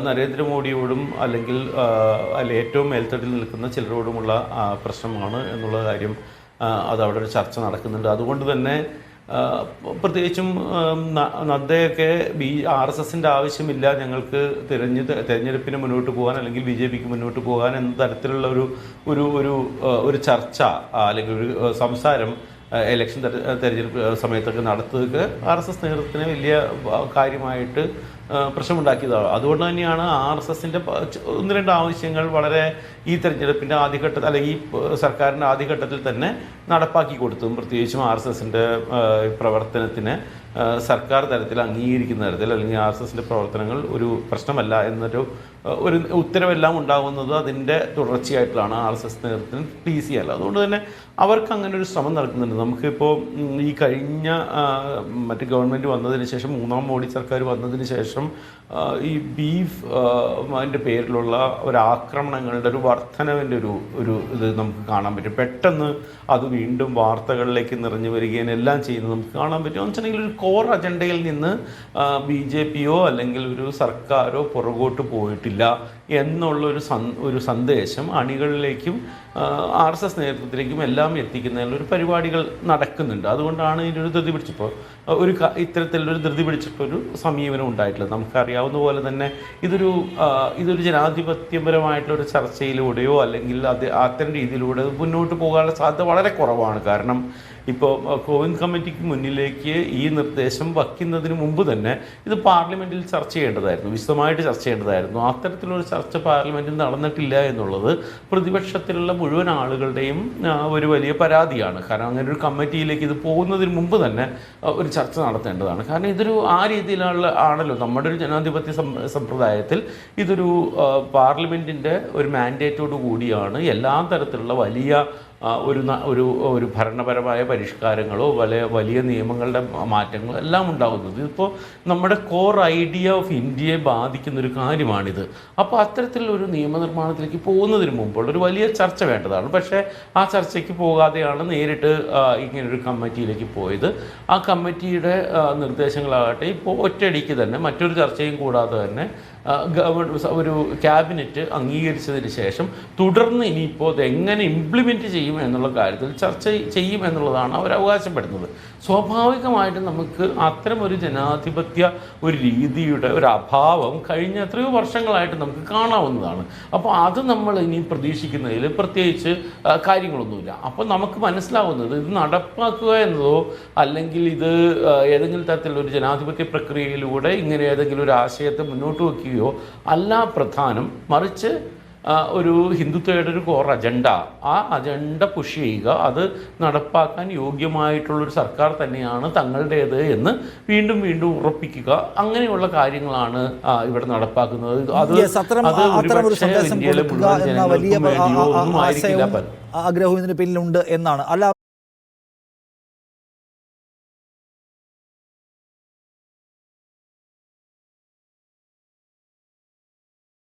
നരേന്ദ്രമോദിയോടും അല്ലെങ്കിൽ ഏറ്റവും മേൽത്തട്ടിൽ നിൽക്കുന്ന ചിലരോടുമുള്ള പ്രശ്നമാണ് എന്നുള്ള കാര്യം അതവിടെ ഒരു ചർച്ച നടക്കുന്നുണ്ട്. അതുകൊണ്ട് തന്നെ പ്രത്യേകിച്ചും നദ്ദയൊക്കെ RSSൻ്റെ ആവശ്യമില്ല, ഞങ്ങൾക്ക് തെരഞ്ഞെടുപ്പിന് മുന്നോട്ട് പോകാൻ അല്ലെങ്കിൽ BJPക്ക് മുന്നോട്ട് പോകാൻ എന്ന തരത്തിലുള്ള ഒരു ചർച്ച അല്ലെങ്കിൽ ഒരു സംസാരം ഇലക്ഷൻ തെരഞ്ഞെടുപ്പ് സമയത്തൊക്കെ നടത്തുക RSS നേതൃത്വത്തിന് വലിയ കാര്യമായിട്ട് പ്രശ്നമുണ്ടാക്കിയതാണ്. അതുകൊണ്ട് തന്നെയാണ് RSSൻ്റെ 1-2 ആവശ്യങ്ങൾ വളരെ ഈ തെരഞ്ഞെടുപ്പിൻ്റെ ആദ്യഘട്ടത്തിൽ അല്ലെങ്കിൽ ഈ സർക്കാരിൻ്റെ ആദ്യഘട്ടത്തിൽ തന്നെ നടപ്പാക്കി കൊടുത്തും പ്രത്യേകിച്ചും RSSൻ്റെ പ്രവർത്തനത്തിന് സർക്കാർ തലത്തിൽ അംഗീകരിക്കുന്ന തരത്തിൽ അല്ലെങ്കിൽ RSSൻ്റെ പ്രവർത്തനങ്ങൾ ഒരു പ്രശ്നമല്ല എന്നൊരു ഉത്തരവെല്ലാം ഉണ്ടാകുന്നത് അതിൻ്റെ തുടർച്ചയായിട്ടുള്ളതാണ് RSS നേതൃത്വത്തിന് പ്ലീസ് ചെയ്യാറ്. അതുകൊണ്ട് തന്നെ അവർക്ക് അങ്ങനെ ഒരു ശ്രമം നടക്കുന്നുണ്ട്. നമുക്കിപ്പോൾ ഈ കഴിഞ്ഞ മറ്റ് ഗവൺമെൻറ് വന്നതിന് ശേഷം 3ാം മോഡി സർക്കാർ വന്നതിന് ശേഷം ഈ ബീഫ് അതിൻ്റെ പേരിലുള്ള ആക്രമണങ്ങളുടെ ഒരു വർധനവിൻ്റെ ഒരു ഇത് നമുക്ക് കാണാൻ പറ്റും. പെട്ടെന്ന് അത് വീണ്ടും വാർത്തകളിലേക്ക് നിറഞ്ഞു വരികയും എല്ലാം ചെയ്യുന്നത് നമുക്ക് കാണാൻ പറ്റും. എന്ന് വെച്ചിട്ടുണ്ടെങ്കിൽ ഒരു കോർ അജണ്ടയിൽ നിന്ന് BJPയോ അല്ലെങ്കിൽ ഒരു സർക്കാരോ പുറകോട്ട് പോയിട്ടില്ല എന്നുള്ള സന്ദേശം അണികളിലേക്കും RSS നേതൃത്വത്തിലേക്കും എല്ലാം എത്തിക്കുന്നതിനുള്ള പരിപാടികൾ നടക്കുന്നുണ്ട്. അതുകൊണ്ടാണ് ഇതിനൊരു ധൃതി പിടിച്ചപ്പോൾ ഇത്തരത്തിലൊരു ധൃതി പിടിച്ചിട്ടൊരു സമീപനം ഉണ്ടായിട്ടുള്ളത്. നമുക്കറിയാവുന്ന പോലെ തന്നെ ഇതൊരു ജനാധിപത്യപരമായിട്ടുള്ളൊരു ചർച്ചയിലൂടെയോ അല്ലെങ്കിൽ അത്തരം രീതിയിലൂടെ മുന്നോട്ട് പോകാനുള്ള സാധ്യത വളരെ കുറവാണ്. കാരണം ഇപ്പോൾ കോവിന്ദ് കമ്മിറ്റിക്ക് മുന്നിലേക്ക് ഈ നിർദ്ദേശം വയ്ക്കുന്നതിന് മുമ്പ് തന്നെ ഇത് പാർലമെൻറ്റിൽ ചർച്ച ചെയ്യേണ്ടതായിരുന്നു, വിശദമായിട്ട് ചർച്ച ചെയ്യേണ്ടതായിരുന്നു. അത്തരത്തിലൊരു ചർച്ച പാർലമെൻറ്റിൽ നടന്നിട്ടില്ല എന്നുള്ളത് പ്രതിപക്ഷത്തിലുള്ള മുഴുവൻ ആളുകളുടെയും ഒരു വലിയ പരാതിയാണ്. കാരണം അങ്ങനെ ഒരു കമ്മിറ്റിയിലേക്ക് ഇത് പോകുന്നതിന് മുമ്പ് തന്നെ ഒരു ചർച്ച നടത്തേണ്ടതാണ്. കാരണം ഇതൊരു രീതിയിലാണല്ലോ നമ്മുടെ ഒരു ജനാധിപത്യ സമ്പ്രദായത്തിൽ ഇതൊരു പാർലമെൻറ്റിൻ്റെ ഒരു മാൻഡേറ്റോട് കൂടിയാണ് എല്ലാ തരത്തിലുള്ള വലിയ ഒരു ഭരണപരമായ പരിഷ്കാരങ്ങളോ വലിയ നിയമങ്ങളുടെ മാറ്റങ്ങളോ എല്ലാം ഉണ്ടാകുന്നത്. ഇതിപ്പോൾ നമ്മുടെ കോർ ഐഡിയ ഓഫ് ഇന്ത്യയെ ബാധിക്കുന്നൊരു കാര്യമാണിത്. അപ്പോൾ അത്തരത്തിലൊരു നിയമനിർമ്മാണത്തിലേക്ക് പോകുന്നതിന് മുമ്പുള്ളൊരു വലിയ ചർച്ച വേണ്ടതാണ്. പക്ഷേ ആ ചർച്ചയ്ക്ക് പോകാതെയാണ് നേരിട്ട് ഇങ്ങനൊരു കമ്മിറ്റിയിലേക്ക് പോയത്. ആ കമ്മിറ്റിയുടെ നിർദ്ദേശങ്ങളാകട്ടെ ഇപ്പോൾ ഒറ്റയടിക്ക് തന്നെ മറ്റൊരു ചർച്ചയും കൂടാതെ തന്നെ ഒരു ക്യാബിനറ്റ് അംഗീകരിച്ചതിന് ശേഷം തുടർന്ന് ഇനിയിപ്പോൾ അതെങ്ങനെ ഇംപ്ലിമെൻറ്റ് ചെയ്യും എന്നുള്ള കാര്യത്തിൽ ചർച്ച ചെയ്യും എന്നുള്ളതാണ് അവർ അവകാശപ്പെടുന്നത്. സ്വാഭാവികമായിട്ടും നമുക്ക് അത്തരം ഒരു ജനാധിപത്യ രീതിയുടെ അഭാവം കഴിഞ്ഞ എത്രയോ വർഷങ്ങളായിട്ട് നമുക്ക് കാണാവുന്നതാണ്. അപ്പോൾ അത് നമ്മൾ ഇനി പ്രതീക്ഷിക്കുന്നതിൽ പ്രത്യേകിച്ച് കാര്യങ്ങളൊന്നുമില്ല. അപ്പോൾ നമുക്ക് മനസ്സിലാവുന്നത് ഇത് നടപ്പാക്കുക എന്നതോ അല്ലെങ്കിൽ ഇത് ഏതെങ്കിലും തരത്തിലുള്ള ജനാധിപത്യ പ്രക്രിയയിലൂടെ ഇങ്ങനെ ഏതെങ്കിലും ഒരു ആശയത്തെ മുന്നോട്ട് വയ്ക്കുകയോ അല്ല പ്രധാനം, മറിച്ച് ഒരു ഹിന്ദുത്വയുടെ ഒരു കോർ അജണ്ട, ആ അജണ്ട പുഷ് ചെയ്യുക, അത് നടപ്പാക്കാൻ യോഗ്യമായിട്ടുള്ളൊരു സർക്കാർ തന്നെയാണ് തങ്ങളുടേത് എന്ന് വീണ്ടും വീണ്ടും ഉറപ്പിക്കുക. അങ്ങനെയുള്ള കാര്യങ്ങളാണ് ഇവിടെ നടപ്പാക്കുന്നത്. അത് ഇന്ത്യയിലെ മുഴുവൻ ജനങ്ങൾക്കും വേണ്ടിയോ ഒന്നും ആയിരിക്കില്ല. ആഗ്രഹം ഇതിന് പിന്നിലുണ്ട് എന്നാണ്. അല്ല